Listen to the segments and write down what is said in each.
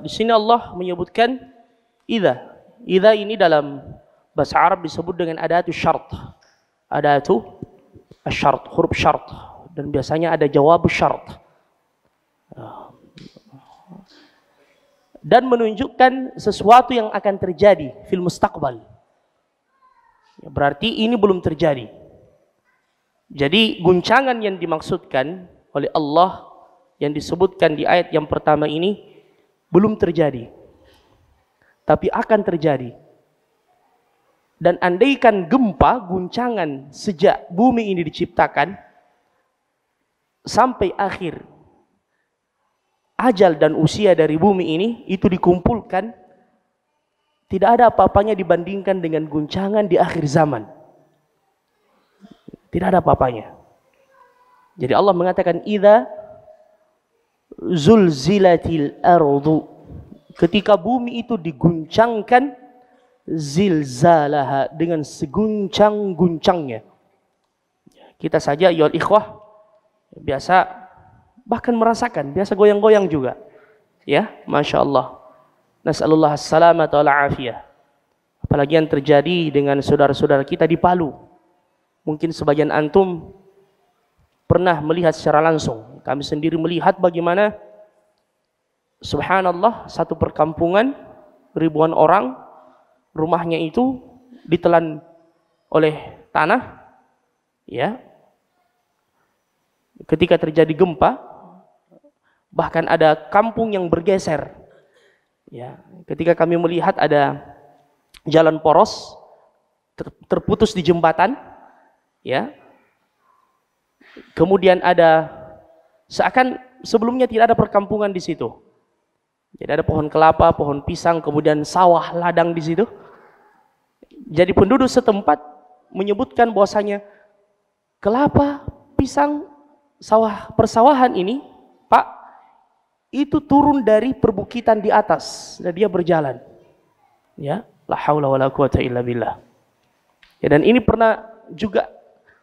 Di sini Allah menyebutkan idza. Idza ini dalam bahasa Arab disebut dengan adatu syart. Adatu asy-syart, huruf syart, dan biasanya ada jawab syart. Dan menunjukkan sesuatu yang akan terjadi fil mustaqbal. Ya, berarti ini belum terjadi. Jadi guncangan yang dimaksudkan oleh Allah yang disebutkan di ayat yang pertama ini belum terjadi, tapi akan terjadi. Dan andaikan gempa, guncangan sejak bumi ini diciptakan sampai akhir ajal dan usia dari bumi ini itu dikumpulkan, tidak ada apa-apanya dibandingkan dengan guncangan di akhir zaman. Tidak ada apa-apanya. Jadi Allah mengatakan idza zulzilatil ardu, ketika bumi itu diguncangkan, zilzalaha, dengan seguncang-guncangnya. Kita saja ya ikhwah biasa bahkan merasakan, biasa goyang-goyang juga. Ya, Masya Allah. Nas'alullah as-salamata wal afiyah. Apalagi yang terjadi dengan saudara-saudara kita di Palu. Mungkin sebagian antum pernah melihat secara langsung. Kami sendiri melihat bagaimana subhanallah, satu perkampungan ribuan orang, rumahnya itu ditelan oleh tanah. Ya. Ketika terjadi gempa, bahkan ada kampung yang bergeser. Ya, ketika kami melihat ada jalan poros terputus di jembatan, ya. Kemudian ada seakan sebelumnya tidak ada perkampungan di situ. Jadi ada pohon kelapa, pohon pisang, kemudian sawah ladang di situ. Jadi penduduk setempat menyebutkan bahwasanya kelapa, pisang, sawah persawahan ini, Pak, itu turun dari perbukitan di atas dan dia berjalan. Ya, la haula wala quwata illa billah. Ya, dan ini pernah juga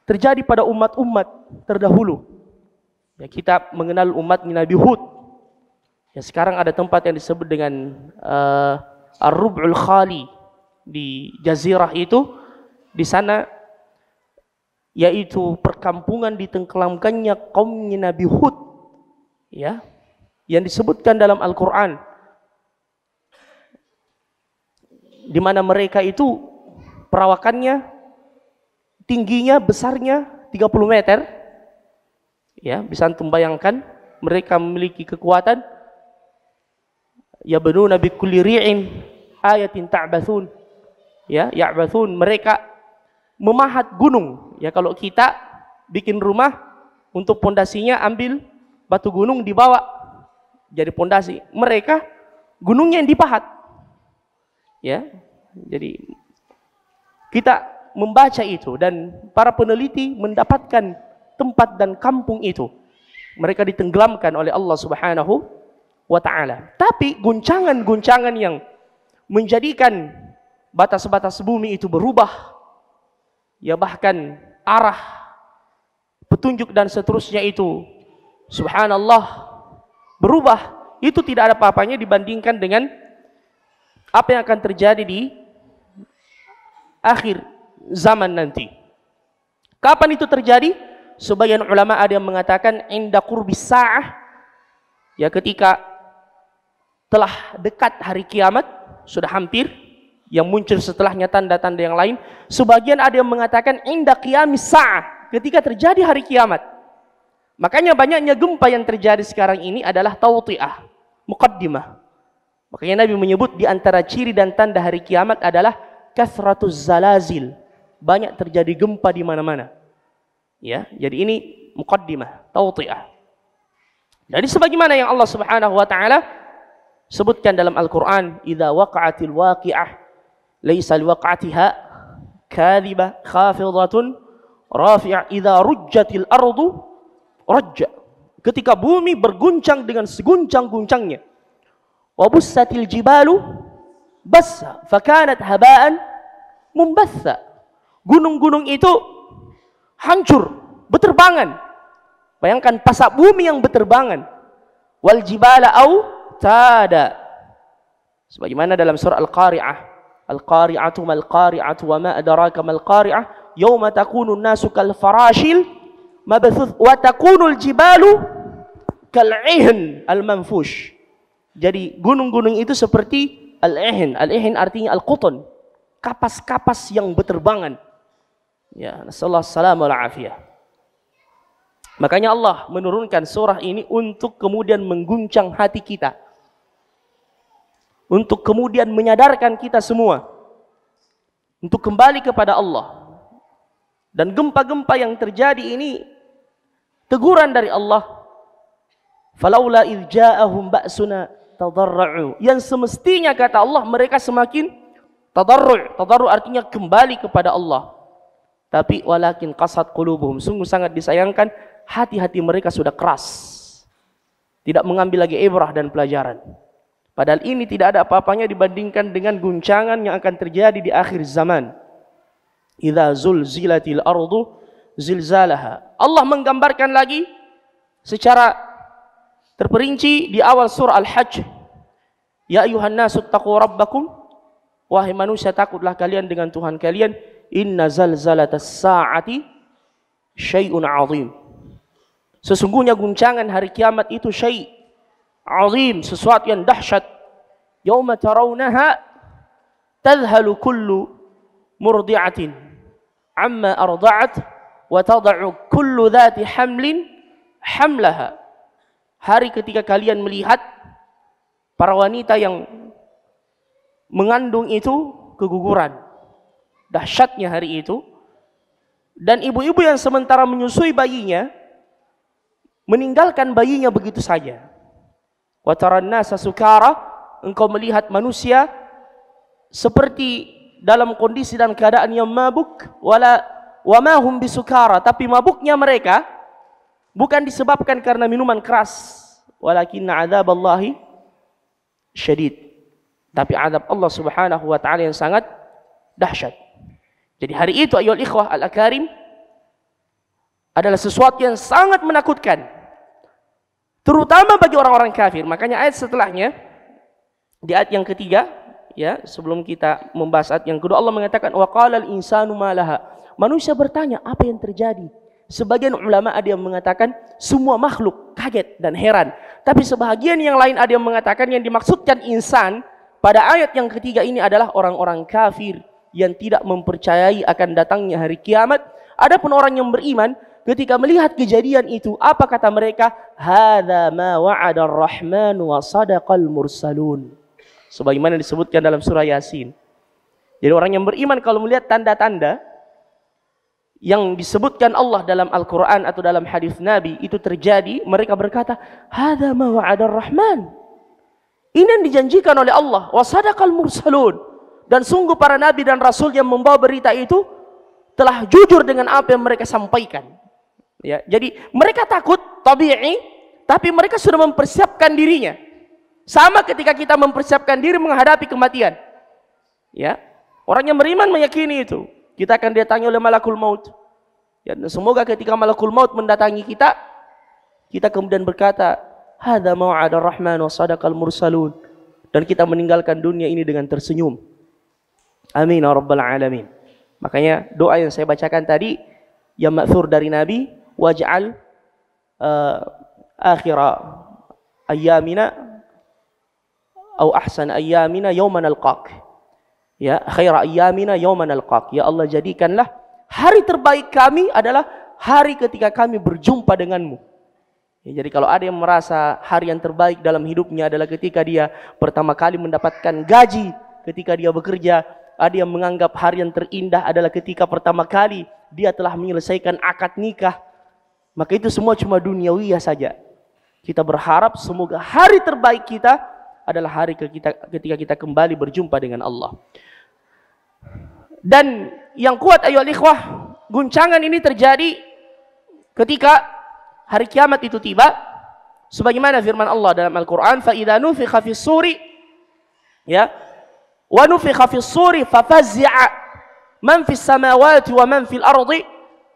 terjadi pada umat-umat terdahulu. Ya, kita mengenal umat Nabi Hud. Ya, sekarang ada tempat yang disebut dengan Ar-Rub'ul Khali di Jazirah itu. Di sana yaitu perkampungan ditenggelamkannya kaumnya Nabi Hud. Ya, yang disebutkan dalam Al-Quran, di mana mereka itu perawakannya, tingginya, besarnya 30 meter. Ya, bisa antum bayangkan, mereka memiliki kekuatan. Ya banuna bi kulli ri'in ayatin ta'bathun. Ya, ya'bathun, mereka memahat gunung. Ya, kalau kita bikin rumah, untuk pondasinya ambil batu gunung dibawa jadi pondasi. Mereka gunungnya yang dipahat. Ya. Jadi kita membaca itu dan para peneliti mendapatkan tempat dan kampung itu. Mereka ditenggelamkan oleh Allah Subhanahu wa taala. Tapi guncangan-guncangan yang menjadikan batas-batas bumi itu berubah, ya bahkan arah petunjuk dan seterusnya itu subhanallah berubah, itu tidak ada apa-apanya dibandingkan dengan apa yang akan terjadi di akhir zaman nanti. Kapan itu terjadi? Sebagian ulama ada yang mengatakan inda qurbis sa'ah, ya ketika telah dekat hari kiamat, sudah hampir, yang muncul setelahnya tanda-tanda yang lain. Sebagian ada yang mengatakan inda qiyamis sa'ah, ketika terjadi hari kiamat. Makanya banyaknya gempa yang terjadi sekarang ini adalah tawti'ah, muqaddimah. Makanya Nabi menyebut di antara ciri dan tanda hari kiamat adalah kathratuz zalazil, banyak terjadi gempa di mana-mana. Ya, jadi ini muqaddimah, tawti'ah. Jadi sebagaimana yang Allah Subhanahu wa taala sebutkan dalam Al-Qur'an, idza waqa'atil waqi'ah laisa liwaqa'atiha kadhibah khafidatun rafi'ah idza rujjatil ardu rajja, ketika bumi berguncang dengan seguncang-guncangnya. Wa bussatil jibalu bassa fakanat haba'an mumbatha, gunung-gunung itu hancur, beterbangan. Bayangkan pasak bumi yang beterbangan. Wal jibala au tada. Sebagaimana dalam surah Al-Qari'ah, Al-Qari'atu mal qari'atu wa ma adraka mal qari'ah yauma takunu an-nasu kal farashil mabthuth wa takunu al-jibalu kal 'ihn al-manfush. Jadi gunung-gunung itu seperti al-'ihn. Al-'ihn artinya al-qutun, kapas-kapas yang berterbangan. Ya, nasallahu salamul afiyah. Makanya Allah menurunkan surah ini untuk kemudian mengguncang hati kita. Untuk kemudian menyadarkan kita semua untuk kembali kepada Allah. Dan gempa-gempa yang terjadi ini teguran dari Allah. Falaula idh ja'ahum ba'suna tadarra'u. Yang semestinya kata Allah mereka semakin tadarru'. Tadarru' artinya kembali kepada Allah. Tapi walakin qasat qulubuhum. Sungguh sangat disayangkan hati-hati mereka sudah keras. Tidak mengambil lagi ibrah dan pelajaran. Padahal ini tidak ada apa-apanya dibandingkan dengan guncangan yang akan terjadi di akhir zaman. Idza zulzilatil ardu zilzalaha. Allah menggambarkan lagi secara terperinci di awal surah Al-Hajj. Ya ayuhan nasu taqu rabbakum. Wahai manusia, takutlah kalian dengan Tuhan kalian. Inna zalzalatas sa'ati syai'un 'azim. Sesungguhnya guncangan hari kiamat itu syai' azim, sesuatu yang dahsyat. Yauma tarawunaha tadhhalu kullu murdi'atin amma arda'at wa tad'u kullu dhati hamlin hamlaha. Hari ketika kalian melihat para wanita yang mengandung itu keguguran. Dahsyatnya hari itu. Dan ibu-ibu yang sementara menyusui bayinya meninggalkan bayinya begitu saja. Wa taran nasa sukara, engkau melihat manusia seperti dalam kondisi dan keadaan yang mabuk, wa ma hum bisukara, tapi mabuknya mereka bukan disebabkan karena minuman keras, walakinna adzaballahi syadid, tapi azab Allah Subhanahu wa taala yang sangat dahsyat. Jadi hari itu ayyuhal ikhwah al-akarim adalah sesuatu yang sangat menakutkan, terutama bagi orang-orang kafir. Makanya ayat setelahnya, di ayat yang ketiga, ya, sebelum kita membahas ayat yang kedua, Allah mengatakan wa qalal insanu ma laha. Manusia bertanya, apa yang terjadi? Sebagian ulama ada yang mengatakan semua makhluk kaget dan heran. Tapi sebahagian yang lain ada yang mengatakan yang dimaksudkan insan pada ayat yang ketiga ini adalah orang-orang kafir yang tidak mempercayai akan datangnya hari kiamat. Adapun orang yang beriman, ketika melihat kejadian itu, apa kata mereka? Hadza ma wa'ada ar-rahman wa sadaqal mursalun. Sebagaimana disebutkan dalam surah Yasin. Jadi orang yang beriman kalau melihat tanda-tanda yang disebutkan Allah dalam Al-Quran atau dalam hadis Nabi itu terjadi, mereka berkata, hadza ma wa'ada ar-rahman. Ini yang dijanjikan oleh Allah, wa sadaqal mursalun. Dan sungguh para nabi dan rasul yang membawa berita itu telah jujur dengan apa yang mereka sampaikan. Ya, jadi mereka takut tabi'i, tapi mereka sudah mempersiapkan dirinya. Sama ketika kita mempersiapkan diri menghadapi kematian. Ya, orang yang beriman meyakini itu. Kita akan didatangi oleh malakul maut. Ya, dan semoga ketika malakul maut mendatangi kita, kita kemudian berkata, hadza mau'ada ar-rahman wa sadaqal mursalun. Dan kita meninggalkan dunia ini dengan tersenyum. Amin ya rabbal alamin. Makanya doa yang saya bacakan tadi yang ma'thur dari Nabi, waj'al akhira ayyamina atau ahsan ayyamina yawman alqaq. Ya, khaira ayyamina yawman alqaq. Ya Allah, jadikanlah hari terbaik kami adalah hari ketika kami berjumpa denganmu. Ya, jadi kalau ada yang merasa hari yang terbaik dalam hidupnya adalah ketika dia pertama kali mendapatkan gaji, ketika dia bekerja, ada yang menganggap hari yang terindah adalah ketika pertama kali dia telah menyelesaikan akad nikah, maka itu semua cuma duniawiyah saja. Kita berharap semoga hari terbaik kita adalah hari ketika kita kembali berjumpa dengan Allah. Dan yang kuat ayyuhal ikhwah, guncangan ini terjadi ketika hari kiamat itu tiba, sebagaimana firman Allah dalam Al-Quran, fa idza nufikha fis suri, ya, wa nufikha fis suri fafaz'a man fis samawati wa man fil ardi.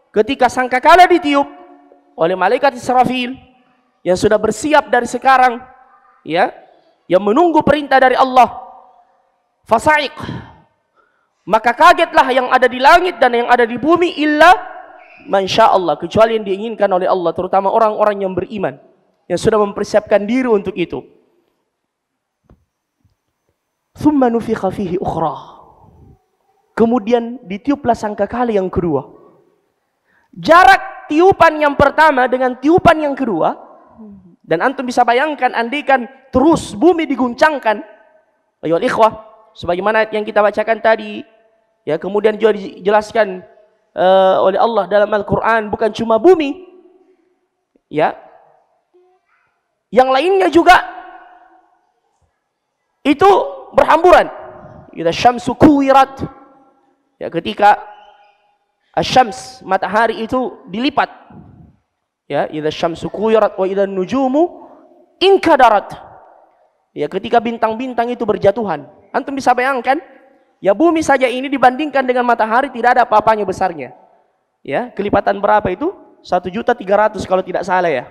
Ketika sangkakala ditiup oleh malaikat Israfil yang sudah bersiap dari sekarang, ya, yang menunggu perintah dari Allah. Fasa'iq, maka kagetlah yang ada di langit dan yang ada di bumi, illa mansya Allah, kecuali yang diinginkan oleh Allah, terutama orang-orang yang beriman, yang sudah mempersiapkan diri untuk itu. Thumma nufikha fihi ukhra, kemudian ditiuplah sangkakala yang kedua. Jarak tiupan yang pertama dengan tiupan yang kedua, dan antum bisa bayangkan andaikan terus bumi diguncangkan, ayolah ikhwah, sebagaimana yang kita bacakan tadi, ya, kemudian juga dijelaskan oleh Allah dalam Al-Quran, bukan cuma bumi, ya, yang lainnya juga itu berhamburan. Idza syamsu kuwirat, ya, ketika asyams, matahari itu dilipat, ya, idza syamsu kuwirat wa idza nujumu inkadarat, ya, ketika bintang-bintang itu berjatuhan. Antum bisa bayangkan, ya, bumi saja ini dibandingkan dengan matahari tidak ada apa-apanya besarnya, ya, kelipatan berapa itu? 1.300.000 kalau tidak salah, ya,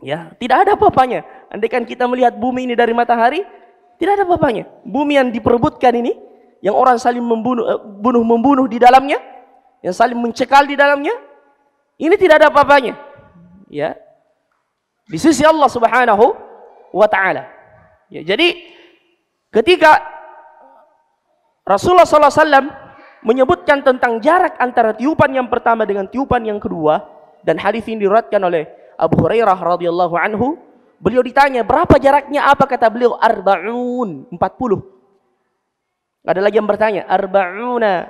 ya, tidak ada apa-apanya. Andaikan kita melihat bumi ini dari matahari, tidak ada apa-apanya. Bumi yang diperebutkan ini, yang orang saling membunuh di dalamnya, yang saling mencekal di dalamnya, ini tidak ada apa-apanya, ya, di sisi Allah Subhanahu wa taala. Ya, jadi ketika Rasulullah SAW menyebutkan tentang jarak antara tiupan yang pertama dengan tiupan yang kedua, dan hadis ini diriwayatkan oleh Abu Hurairah radhiyallahu anhu, beliau ditanya berapa jaraknya, apa kata beliau? Arba'un, 40. Ada lagi yang bertanya, arba'una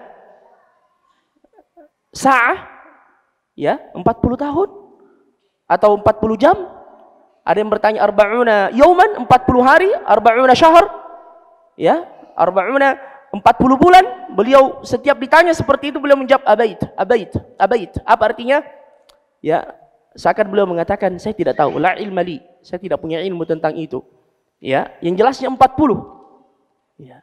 sa'ah, ya, 40 tahun atau 40 jam. Ada yang bertanya arba'una yauman, 40 hari, arba'una syahr, ya, arba'una 40 bulan. Beliau setiap ditanya seperti itu beliau menjawab abait, abait, abait. Apa artinya? Ya, seakan beliau mengatakan saya tidak tahu, la ilma li, saya tidak punya ilmu tentang itu. Ya, yang jelasnya 40. Ya.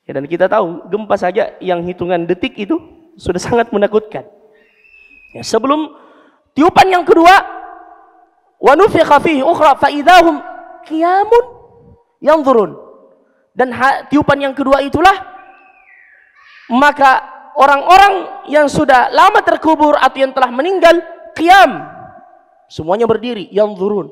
Ya, dan kita tahu gempa saja yang hitungan detik itu sudah sangat menakutkan. Ya, sebelum tiupan yang kedua, wa nufikha fihi ukhra fa idahum qiyamun yanzurun. Dan tiupan yang kedua itulah maka orang-orang yang sudah lama terkubur atau yang telah meninggal qiyam, semuanya berdiri, yanzurun.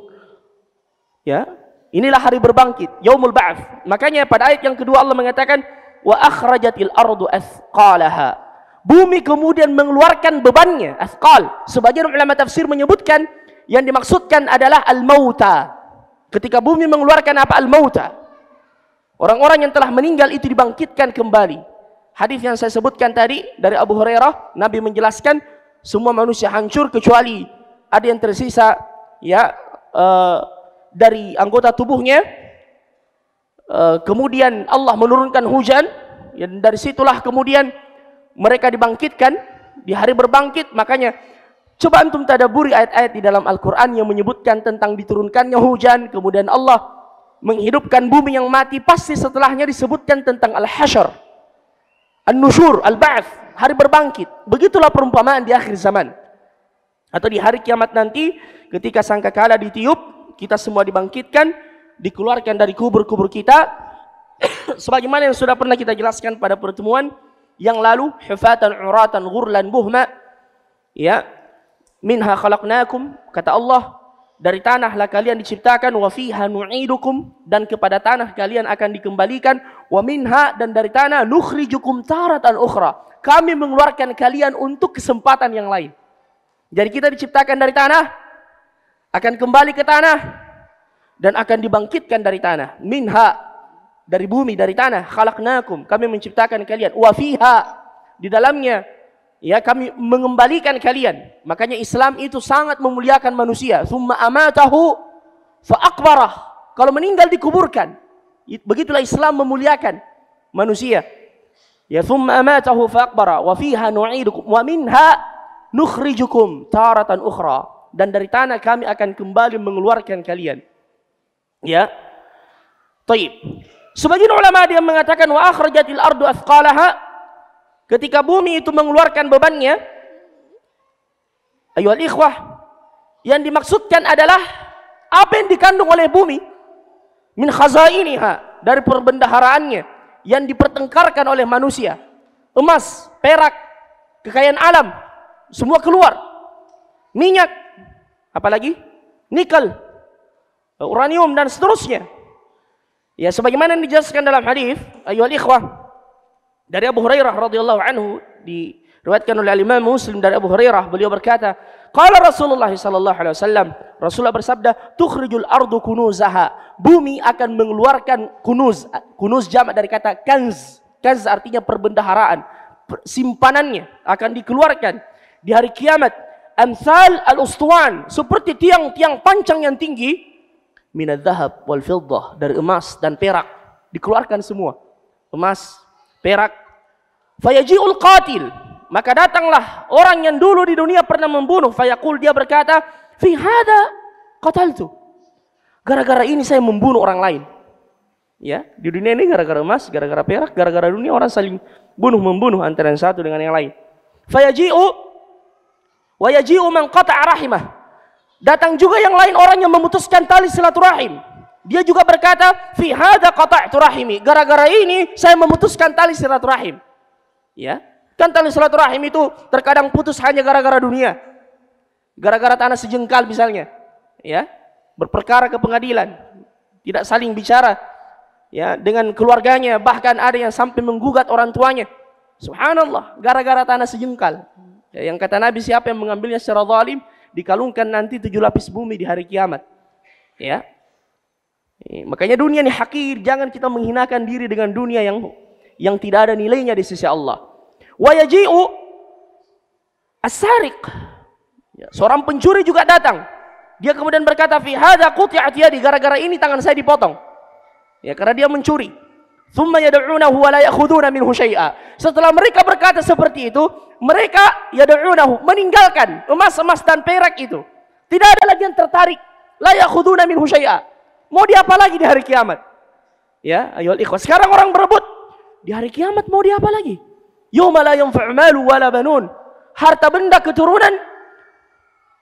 Ya, inilah hari berbangkit, yaumul ba'ts. Makanya pada ayat yang kedua Allah mengatakan wa akhrajatil ardu athqalaha. Bumi kemudian mengeluarkan bebannya, athqal. Sebagian ulama tafsir menyebutkan yang dimaksudkan adalah al-mauta. Ketika bumi mengeluarkan apa? Al-mauta. Orang-orang yang telah meninggal itu dibangkitkan kembali. Hadis yang saya sebutkan tadi dari Abu Hurairah, Nabi menjelaskan semua manusia hancur kecuali ada yang tersisa, ya, dari anggota tubuhnya. Kemudian Allah menurunkan hujan, dan dari situlah kemudian mereka dibangkitkan di hari berbangkit. Makanya coba antum tadabburi ayat-ayat di dalam Al-Quran yang menyebutkan tentang diturunkannya hujan, kemudian Allah menghidupkan bumi yang mati. Pasti setelahnya disebutkan tentang al-hasyr, an-nusyur, al-ba'ts, hari berbangkit. Begitulah perumpamaan di akhir zaman atau di hari kiamat nanti, ketika sangkakala ditiup, kita semua dibangkitkan, dikeluarkan dari kubur-kubur kita sebagaimana yang sudah pernah kita jelaskan pada pertemuan yang lalu, hufatan uratan ghurlan buhma, ya, minha khalaqnakum, kata Allah, dari tanahlah kalian diciptakan, wa fiha nu'idukum, dan kepada tanah kalian akan dikembalikan, wa minha, dan dari tanah, nukhrijukum taratan ukhra, kami mengeluarkan kalian untuk kesempatan yang lain. Jadi kita diciptakan dari tanah, akan kembali ke tanah, dan akan dibangkitkan dari tanah. Minha, dari bumi, dari tanah, khalaqnakum, kami menciptakan kalian, wa fiha, di dalamnya, ya, kami mengembalikan kalian. Makanya Islam itu sangat memuliakan manusia. Tsumma amatahu fa aqbarah, kalau meninggal dikuburkan. Begitulah Islam memuliakan manusia. Ya, tsumma amatahu fa aqbarah wa fiha nu'idukum wa minha nukhrijukum taratan ukhra, dan dari tanah kami akan kembali mengeluarkan kalian. Ya. Baik. Sebagian ulama dia mengatakan wa akhrajatil ardu athqalaha, ketika bumi itu mengeluarkan bebannya. Ayuhal ikhwah, yang dimaksudkan adalah apa yang dikandung oleh bumi. min khazainiha, dari perbendaharaannya yang dipertengkarkan oleh manusia. Emas, perak, kekayaan alam, semua keluar. Minyak, apalagi nikel, uranium dan seterusnya. Ya, sebagaimana dijelaskan dalam hadis, ayyuhal ikhwah, dari Abu Hurairah radhiyallahu anhu, diriwayatkan oleh Imam Muslim dari Abu Hurairah, beliau berkata, qala Rasulullah sallallahu alaihi wasallam, Rasulullah bersabda, tukhrijul ardu kunuzaha, bumi akan mengeluarkan kunuz. Kunuz jamak dari kata kanz. Kanz artinya perbendaharaan, simpanannya akan dikeluarkan di hari kiamat. Amsal al-ustuwan, seperti tiang-tiang pancang yang tinggi, minadz dzahab wal fiddah, dari emas dan perak, dikeluarkan semua. Emas, perak. Fayaji'ul qatil, maka datanglah orang yang dulu di dunia pernah membunuh. Fayaqul, dia berkata, fi hada qataltu, gara-gara ini saya membunuh orang lain. Ya, di dunia ini gara-gara emas, gara-gara perak, gara-gara dunia orang saling bunuh-membunuh antara yang satu dengan yang lain. Fayaji'u wa yaji'u man qata'a rahimah, datang juga yang lain, orang yang memutuskan tali silaturahim. Dia juga berkata, fi hadza qata'tu rahimi, gara-gara ini saya memutuskan tali silaturahim. Ya, kan tali silaturahim itu terkadang putus hanya gara-gara dunia, gara-gara tanah sejengkal misalnya. Ya, berperkara ke pengadilan, tidak saling bicara, ya, dengan keluarganya, bahkan ada yang sampai menggugat orang tuanya. Subhanallah, gara-gara tanah sejengkal. Ya, yang kata Nabi, siapa yang mengambilnya secara zalim, dikalungkan nanti 7 lapis bumi di hari kiamat. Ya, makanya dunia ini hakir, jangan kita menghinakan diri dengan dunia yang tidak ada nilainya di sisi Allah. Wa yaji'u as-sariq, ya, seorang pencuri juga datang. Dia kemudian berkata, fi hadza quti'at yadi, gara-gara ini tangan saya dipotong. Ya, karena dia mencuri. Tsumma yad'unahu wa la ya'khuduna minhu syai'a. Setelah mereka berkata seperti itu, mereka yad'unahu, meninggalkan emas-emas dan perak itu. Tidak ada lagi yang tertarik. La ya'khuduna minhu syai'a. Mau diapa lagi di hari kiamat? Ya, ayyuhal ikhwah, sekarang orang berebut. Di hari kiamat mau diapa lagi? Yauma la yanfa'u malu wala banun. Harta benda keturunan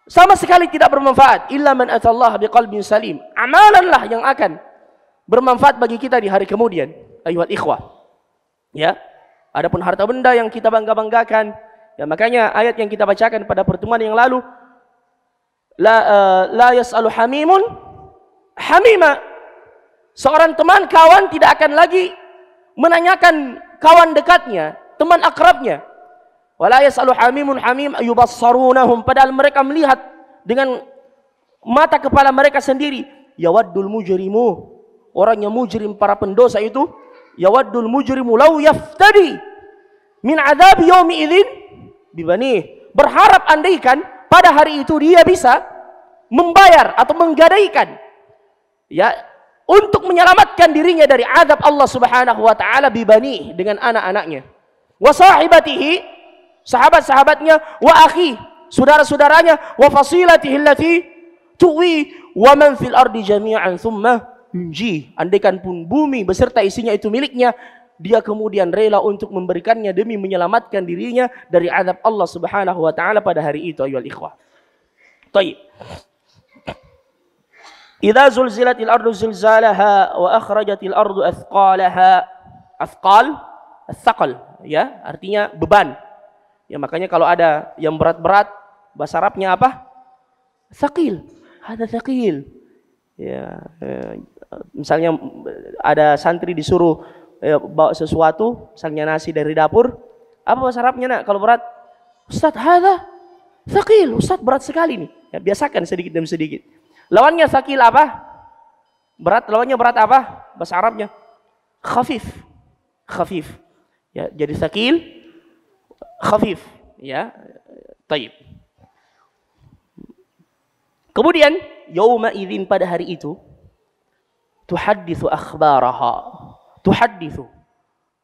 sama sekali tidak bermanfaat, illa man atallaha biqalbin salim. Amalanlah yang akan bermanfaat bagi kita di hari kemudian, ayyuhal ikhwah. Ya, adapun harta benda yang kita bangga-banggakan, ya, makanya ayat yang kita bacakan pada pertemuan yang lalu, la yas'alu hamimun hamima, seorang teman kawan tidak akan lagi menanyakan kawan dekatnya, teman akrabnya. Wala yas'alu hamimun hamim yubassarunahum, padahal mereka melihat dengan mata kepala mereka sendiri. Yawaddul mujrimu, orang yang mujrim, para pendosa itu, yawaddul mujrimu law yaftadi min adzab yaumi idzin bibani, berharap andaikan pada hari itu dia bisa membayar atau menggadaikan, ya, untuk menyelamatkan dirinya dari azab Allah Subhanahu wa taala, bibani, dengan anak-anaknya, wa sahibatihi, sahabat-sahabatnya, wa akhi, saudara-saudaranya, wa fasilatihi allati tuwi, wa man fil ardi jami'an thumma yunji. Andaikan pun bumi beserta isinya itu miliknya, dia kemudian rela untuk memberikannya demi menyelamatkan dirinya dari azab Allah Subhanahu wa taala pada hari itu, ayyuhal ikhwah. Baik. Idza zulzilatil ardu zilzalaha wa akhrajatil ardu athqalaha. Athqal, athqal, ya, artinya beban. Ya, makanya kalau ada yang berat-berat, bahasa Arabnya apa? Thaqil. Ada thaqil. Ya, misalnya ada santri disuruh bawa sesuatu, misalnya nasi dari dapur, apa bahasa Arabnya, nak, kalau berat? Ustaz, hadza thaqil. Ustaz, berat sekali nih. Ya, biasakan sedikit demi sedikit. Lawannya thaqil apa? Berat, lawannya berat apa? Bahasa Arabnya khafif. Khafif. Ya, jadi thaqil, khafif, ya. Taib. Kemudian yauma idzin, pada hari itu, tuhadditsu akhbaraha, tuhadditsu,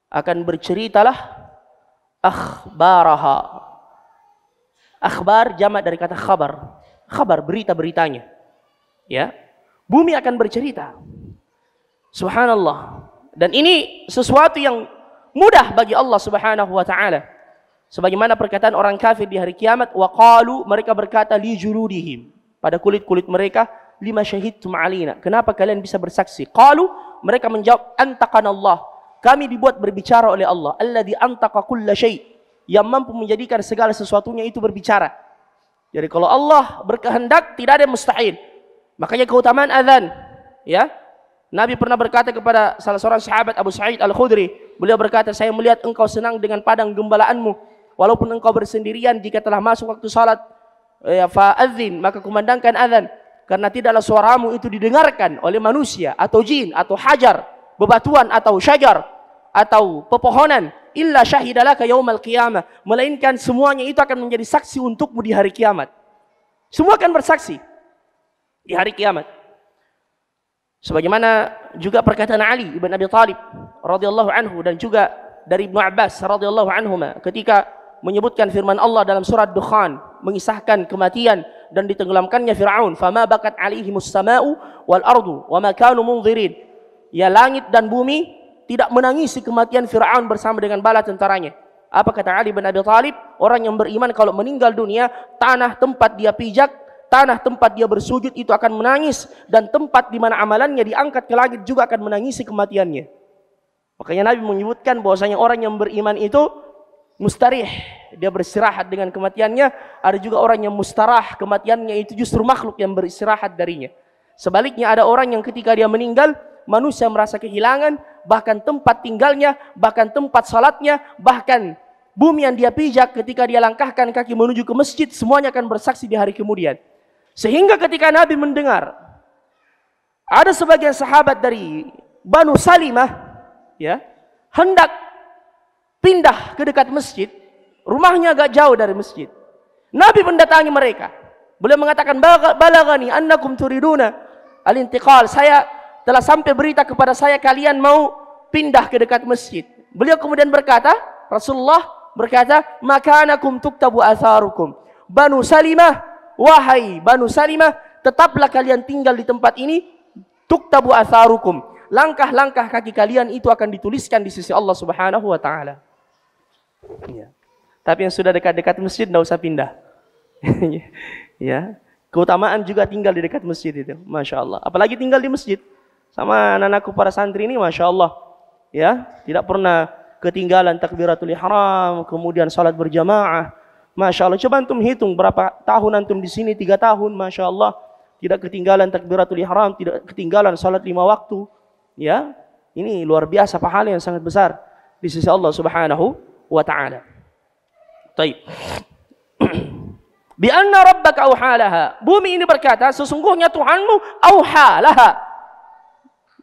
akan berceritalah, akhbaraha. Akhbar jamak dari kata khabar. Khabar, berita-beritanya. Ya. Bumi akan bercerita. Subhanallah. Dan ini sesuatu yang mudah bagi Allah Subhanahu wa taala. Sebagaimana perkataan orang kafir di hari kiamat, wa qalu, mereka berkata, li juludihim, pada kulit-kulit mereka, lima syahidtum alina. Kenapa kalian bisa bersaksi? Qalu, mereka menjawab, antaqanallah. Kami dibuat berbicara oleh Allah. Alladzi antaqa kulla syai'. Yang mampu menjadikan segala sesuatunya itu berbicara. Jadi kalau Allah berkehendak, tidak ada yang mustahil. Makanya keutamaan azan. Ya, Nabi pernah berkata kepada salah seorang sahabat, Abu Sa'id Al-Khudri. Beliau berkata, saya melihat engkau senang dengan padang gembalaanmu. Walaupun engkau bersendirian, jika telah masuk waktu salat, ya, fa'adzin, maka kumandangkan azan. Karena tidaklah suaramu itu didengarkan oleh manusia, atau jin, atau hajar, bebatuan, atau syajar, atau pepohonan. Illa syahidalaka yaumal qiyamah. Melainkan semuanya itu akan menjadi saksi untukmu di hari kiamat. Semua akan bersaksi di hari kiamat. Sebagaimana juga perkataan Ali ibn Abi Thalib radhiyallahu anhu dan juga dari Ibnu Abbas radhiyallahu anhuma ketika menyebutkan firman Allah dalam surat Dukhan mengisahkan kematian dan ditenggelamkannya Firaun, fama bakat alaihimus sama'u wal ardu wa ma kanu munzirin. Ya, langit dan bumi tidak menangisi kematian Firaun bersama dengan bala tentaranya. Apa kata Ali bin Abi Thalib? Orang yang beriman kalau meninggal dunia, tanah tempat dia pijak, tanah tempat dia bersujud itu akan menangis, dan tempat di mana amalannya diangkat ke langit juga akan menangisi kematiannya. Makanya Nabi menyebutkan bahwasanya orang yang beriman itu mustarih, dia beristirahat dengan kematiannya. Ada juga orang yang mustarah, kematiannya itu justru makhluk yang beristirahat darinya. Sebaliknya ada orang yang ketika dia meninggal, manusia merasa kehilangan, bahkan tempat tinggalnya, bahkan tempat salatnya, bahkan bumi yang dia pijak ketika dia langkahkan kaki menuju ke masjid, semuanya akan bersaksi di hari kemudian. Sehingga ketika Nabi mendengar ada sebagian sahabat dari Banu Salimah, ya, hendak pindah ke dekat masjid, rumahnya agak jauh dari masjid. Nabi mendatangi mereka. Beliau mengatakan, balagani annakum turiduna al-intiqal. Saya telah sampai berita kepada saya kalian mau pindah ke dekat masjid. Beliau kemudian berkata, Rasulullah berkata, makanakum tuktabu atharukum. Banu Salimah, wahai Banu Salimah, tetaplah kalian tinggal di tempat ini, tuktabu atharukum. Langkah-langkah kaki kalian itu akan dituliskan di sisi Allah Subhanahu wa taala. Ya. Tapi yang sudah dekat-dekat masjid tidak usah pindah. Ya. Keutamaan juga tinggal di dekat masjid itu, masya Allah. Apalagi tinggal di masjid. Sama anak-anakku para santri ini, masya Allah, ya, tidak pernah ketinggalan takbiratul ihram, kemudian salat berjamaah, masya Allah. Coba antum hitung berapa tahun antum di sini, 3 tahun, masya Allah, tidak ketinggalan takbiratul ihram, tidak ketinggalan salat 5 waktu, ya. Ini luar biasa pahala yang sangat besar di sisi Allah Subhanahu wa taala. Baik. Bi anna rabbaka auhalaha. Bumi ini berkata, sesungguhnya Tuhanmu auhalaha,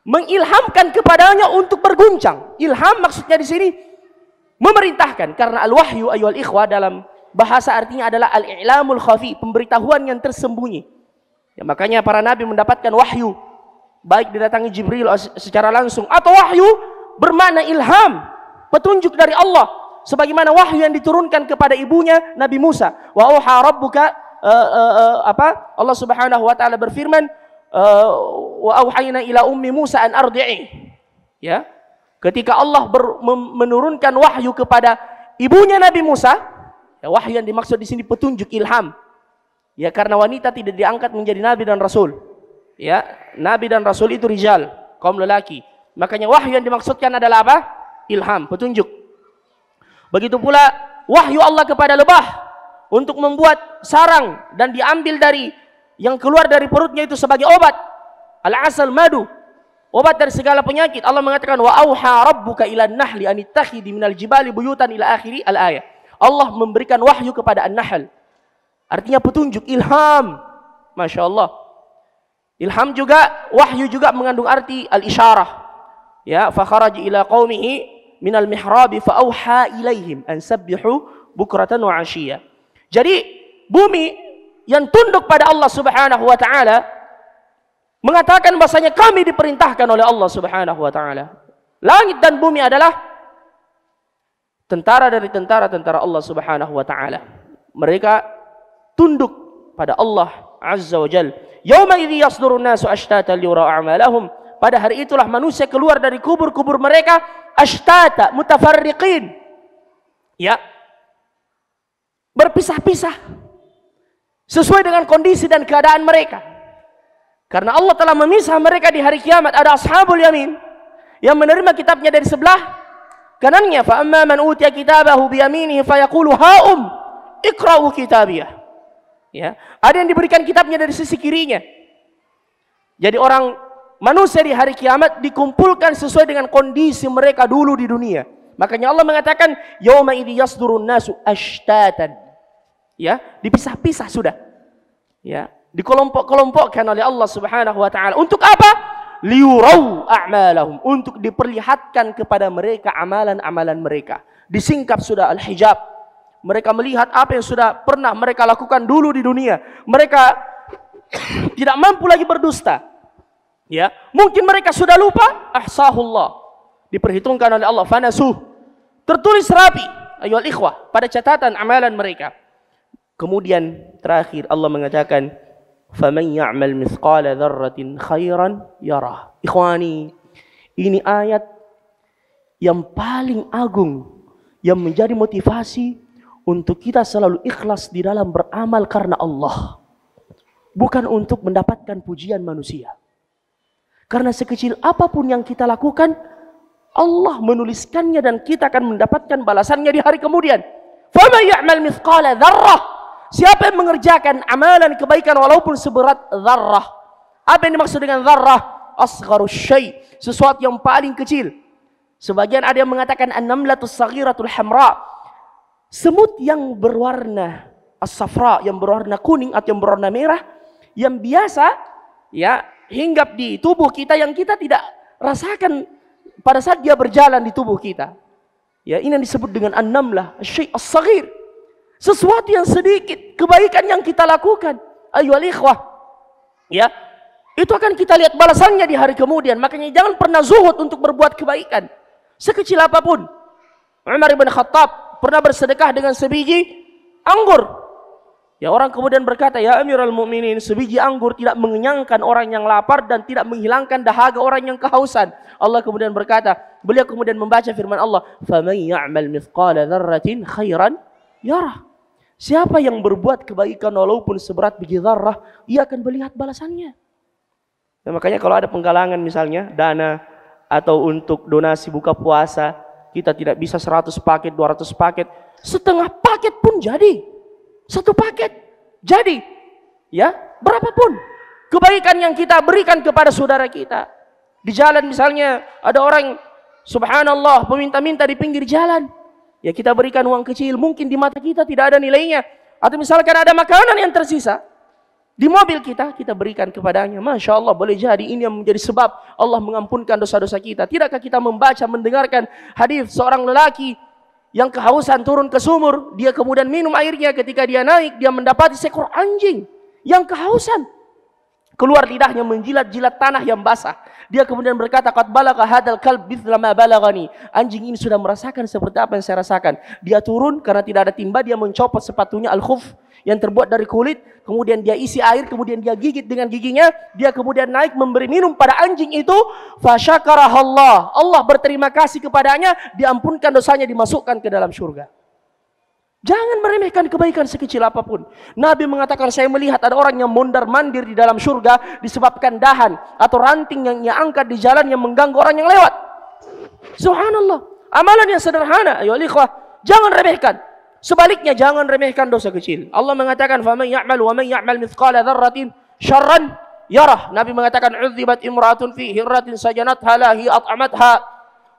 mengilhamkan kepadanya untuk berguncang. Ilham maksudnya di sini memerintahkan, karena al-wahyu ayyuhal ikhwah dalam bahasa artinya adalah al-i'lamul khafi, pemberitahuan yang tersembunyi. Ya, makanya para nabi mendapatkan wahyu, baik didatangi Jibril secara langsung, atau wahyu bermakna ilham, petunjuk dari Allah. Sebagaimana wahyu yang diturunkan kepada ibunya Nabi Musa. Wa auha rabbuka, Allah Subhanahu wa taala berfirman, wa auhayna ila ummi Musa an ardi'i. Ya. Ketika Allah menurunkan wahyu kepada ibunya Nabi Musa, ya, wahyu yang dimaksud di sini petunjuk, ilham. Ya, karena wanita tidak diangkat menjadi nabi dan rasul. Ya, nabi dan rasul itu rijal, kaum lelaki. Makanya wahyu yang dimaksudkan adalah apa? Ilham, petunjuk. Begitu pula wahyu Allah kepada lebah untuk membuat sarang dan diambil dari yang keluar dari perutnya itu sebagai obat, al-asal madu, obat dari segala penyakit. Allah mengatakan wa auha rabbuka ilan nahli anittakhidhi minal jibali buyutan ila akhiri al-ayah. Allah memberikan wahyu kepada an-nahl, artinya petunjuk, ilham. Masya Allah. Ilham juga, wahyu juga mengandung arti al-isyarah. Ya, fa kharaja ila qaumihi minal mihrabi fa auha ilaihim an sabbihu bukratan wa ashiya. Jadi bumi yang tunduk pada Allah Subhanahu wa taala mengatakan bahasanya kami diperintahkan oleh Allah Subhanahu wa taala. Langit dan bumi adalah tentara dari tentara-tentara Allah Subhanahu wa taala. Mereka tunduk pada Allah Azza wa Jalla. Yauma idzi yasdurun nasu ashtatan liyura a'malahum. Pada hari itulah manusia keluar dari kubur-kubur mereka ashtata mutafarriqin. Ya. Berpisah-pisah sesuai dengan kondisi dan keadaan mereka. Karena Allah telah memisah mereka di hari kiamat. Ada ashabul yamin yang menerima kitabnya dari sebelah kanannya. Fa amma man utiya kitabahu bi yaminihi fayaqulu haum iqra'u kitabiyah. Ya, ada yang diberikan kitabnya dari sisi kirinya. Jadi orang manusia di hari kiamat dikumpulkan sesuai dengan kondisi mereka dulu di dunia. Makanya Allah mengatakan yauma idzi yasdurun nasu ashtatan. Ya, dipisah-pisah sudah. Ya, dikelompok-kelompokkan oleh Allah Subhanahu wa taala. Untuk apa? Liyurau a'malahum, untuk diperlihatkan kepada mereka amalan-amalan mereka. Disingkap sudah al-hijab. Mereka melihat apa yang sudah pernah mereka lakukan dulu di dunia. Mereka tidak mampu lagi berdusta. Ya, mungkin mereka sudah lupa, ahsahullah. Diperhitungkan oleh Allah, fanasuh. Tertulis rapi, ayyuhal ikhwah, pada catatan amalan mereka. Kemudian terakhir Allah mengatakan, faman ya'mal mithqala dzarratin khairan yarah. Ikhwani, ini ayat yang paling agung yang menjadi motivasi untuk kita selalu ikhlas di dalam beramal karena Allah, bukan untuk mendapatkan pujian manusia. Karena sekecil apapun yang kita lakukan, Allah menuliskannya dan kita akan mendapatkan balasannya di hari kemudian. Faman ya'mal mithqala dzarrah. Siapa yang mengerjakan amalan kebaikan walaupun seberat dzarrah. Apa yang dimaksud dengan dzarrah? Asgharus syai', sesuatu yang paling kecil. Sebagian ada yang mengatakan an-namlatus saghiratul hamra, semut yang berwarna as-safra, yang berwarna kuning atau yang berwarna merah, yang biasa ya hinggap di tubuh kita, yang kita tidak rasakan pada saat dia berjalan di tubuh kita. Ya, ini yang disebut dengan an-namlah, asy-syai' as-saghir. Sesuatu yang sedikit, kebaikan yang kita lakukan, ayyuhal ikhwah, ya, itu akan kita lihat balasannya di hari kemudian. Makanya jangan pernah zuhud untuk berbuat kebaikan, sekecil apapun. Umar bin Khattab pernah bersedekah dengan sebiji anggur. Ya, orang kemudian berkata, ya Amirul Mukminin, sebiji anggur tidak mengenyangkan orang yang lapar dan tidak menghilangkan dahaga orang yang kehausan. Allah kemudian berkata, beliau kemudian membaca firman Allah, faman ya'mal mithqala dzarratin khairan yarah. Siapa yang berbuat kebaikan walaupun seberat biji zarrah, ia akan melihat balasannya. Nah, makanya kalau ada penggalangan misalnya dana atau untuk donasi buka puasa, kita tidak bisa 100 paket, 200 paket, setengah paket pun jadi. Satu paket jadi. Ya, berapapun kebaikan yang kita berikan kepada saudara kita. Di jalan misalnya ada orang subhanallah meminta-minta di pinggir jalan. Ya, kita berikan uang kecil, mungkin di mata kita tidak ada nilainya. Atau misalkan ada makanan yang tersisa di mobil kita, kita berikan kepadanya. Masya Allah, boleh jadi ini yang menjadi sebab Allah mengampunkan dosa-dosa kita. Tidakkah kita membaca, mendengarkan hadis seorang lelaki yang kehausan turun ke sumur, dia kemudian minum airnya, ketika dia naik, dia mendapati seekor anjing yang kehausan. Keluar lidahnya menjilat-jilat tanah yang basah. Dia kemudian berkata, qad balagha hadzal kalb mithla ma balaghani. Anjing ini sudah merasakan seperti apa yang saya rasakan. Dia turun karena tidak ada timba, dia mencopot sepatunya al-khuf yang terbuat dari kulit, kemudian dia isi air, kemudian dia gigit dengan giginya, dia kemudian naik memberi minum pada anjing itu. Fasyakarahallah, Allah berterima kasih kepadanya, diampunkan dosanya, dimasukkan ke dalam surga. Jangan meremehkan kebaikan sekecil apapun. Nabi mengatakan, saya melihat ada orang yang mondar-mandir di dalam surga disebabkan dahan atau ranting yang ia angkat di jalan yang mengganggu orang yang lewat. Subhanallah, amalan yang sederhana. Ayo ikhwah, jangan remehkan. Sebaliknya jangan remehkan dosa kecil. Allah mengatakan, faman ya'mal wa man ya'mal mithqala dzarratin syarran yarah. Nabi mengatakan, udzibat imra'atun fi hirratin sajanatha la hi at'amatha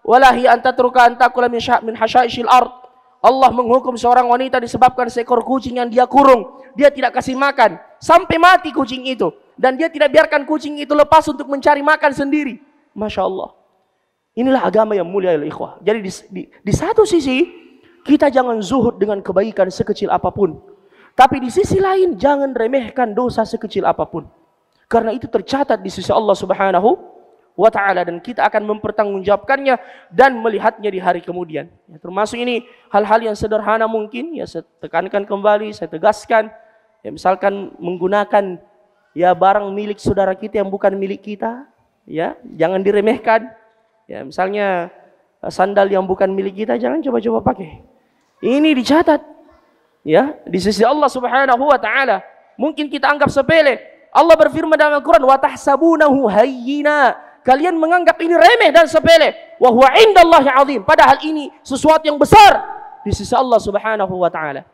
wa la hi an tatruka an takula min hasyaishil ard. Allah menghukum seorang wanita disebabkan seekor kucing yang dia kurung. Dia tidak kasih makan sampai mati kucing itu, dan dia tidak biarkan kucing itu lepas untuk mencari makan sendiri. Masya Allah, inilah agama yang mulia ya ikhwah. Jadi di satu sisi kita jangan zuhud dengan kebaikan sekecil apapun, tapi di sisi lain jangan remehkan dosa sekecil apapun, karena itu tercatat di sisi Allah Subhanahu wa ta'ala, dan kita akan mempertanggungjawabkannya dan melihatnya di hari kemudian. Ya, termasuk ini hal-hal yang sederhana mungkin, ya saya tekankan kembali, saya tegaskan, ya misalkan menggunakan ya barang milik saudara kita yang bukan milik kita, ya jangan diremehkan. Ya misalnya sandal yang bukan milik kita jangan coba-coba pakai. Ini dicatat ya di sisi Allah Subhanahu wa ta'ala. Mungkin kita anggap sepele, Allah berfirman dalam Al-Quran, wa tahsabunahu hayyina. Kalian menganggap ini remeh dan sepele. Wa huwa indallahi azim. Padahal ini sesuatu yang besar di sisi Allah Subhanahu wa taala.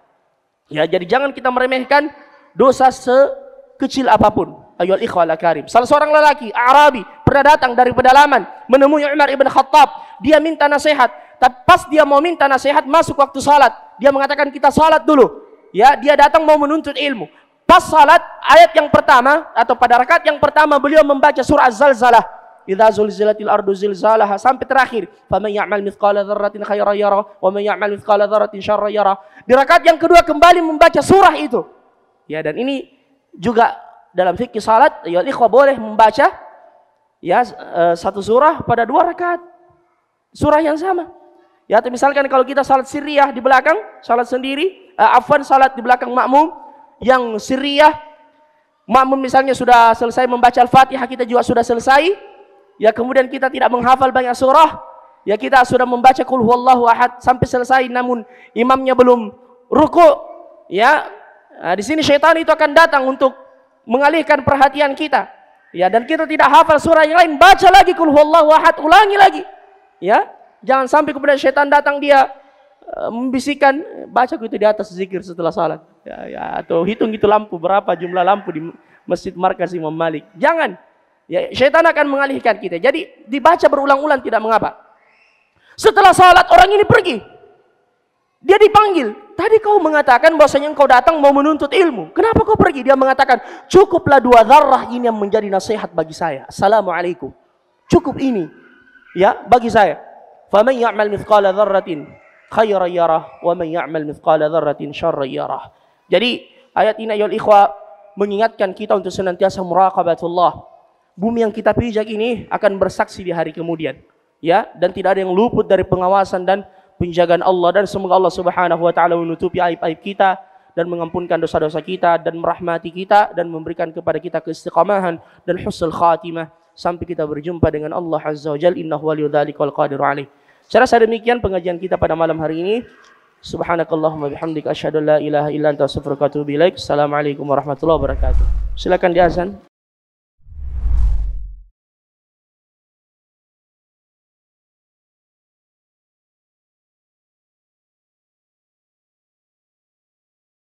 Ya, jadi jangan kita meremehkan dosa sekecil apapun. Ayyuhal ikhwal karim. Salah seorang lelaki Arabi pernah datang dari pedalaman menemui Umar ibn Khattab. Dia minta nasihat. Tapi pas dia mau minta nasihat masuk waktu salat, dia mengatakan kita salat dulu. Ya, dia datang mau menuntut ilmu. Pas salat ayat yang pertama atau pada rakaat yang pertama beliau membaca surah Az-Zalzalah. Idza zulzilatil ardu zilzalaha sampai terakhir. Faman ya'mal mithqala dzarratin khairan yara wa man ya'mal mithqala dzarratin syarran yara. Di rakaat yang kedua kembali membaca surah itu. Ya, dan ini juga dalam fikih salat, ya ikhwah boleh membaca ya satu surah pada dua rakaat. Surah yang sama. Ya, atau misalkan kalau kita salat sirriyah di belakang, salat sendiri, salat di belakang makmum yang sirriyah, makmum misalnya sudah selesai membaca Al-Fatihah, kita juga sudah selesai. Ya, kemudian kita tidak menghafal banyak surah, ya kita sudah membaca qul huwallahu ahad sampai selesai namun imamnya belum ruku, ya. Nah, di sini syaitan itu akan datang untuk mengalihkan perhatian kita. Ya, dan kita tidak hafal surah yang lain, baca lagi qul huwallahu ahad, ulangi lagi. Ya, jangan sampai kemudian syaitan datang dia membisikkan baca itu di atas zikir setelah salat. Ya, atau hitung itu lampu berapa jumlah lampu di Masjid Markaz Imam Malik. Jangan. Ya, syaitan akan mengalihkan kita. Jadi dibaca berulang-ulang tidak mengapa. Setelah salat orang ini pergi. Dia dipanggil. Tadi kau mengatakan bahwasanya engkau datang mau menuntut ilmu. Kenapa kau pergi? Dia mengatakan, cukuplah 2 dzarrah ini yang menjadi nasihat bagi saya. Assalamualaikum. Cukup ini. Ya, bagi saya. Faman ya'mal mithqala dzarratin khairan yarah wa man ya'mal mithqala dzarratin syarran yarah. Jadi ayat ini ayyuhal ikhwah mengingatkan kita untuk senantiasa muraqabatullah. Bumi yang kita pijak ini akan bersaksi di hari kemudian, ya, dan tidak ada yang luput dari pengawasan dan penjagaan Allah. Dan semoga Allah Subhanahu wa taala menutupi aib-aib kita dan mengampunkan dosa-dosa kita dan merahmati kita dan memberikan kepada kita keistiqamahan dan husnul khatimah sampai kita berjumpa dengan Allah Azza wa Jalla. Innahu waliyudzalika wal qadiru alaih. Saya rasa demikian pengajian kita pada malam hari ini. Subhanakallahumma bihamdika asyhadu an la ilaha illa anta astaghfiruka wa atubu ilaik. Assalamualaikum warahmatullahi wabarakatuh. Silakan diazan.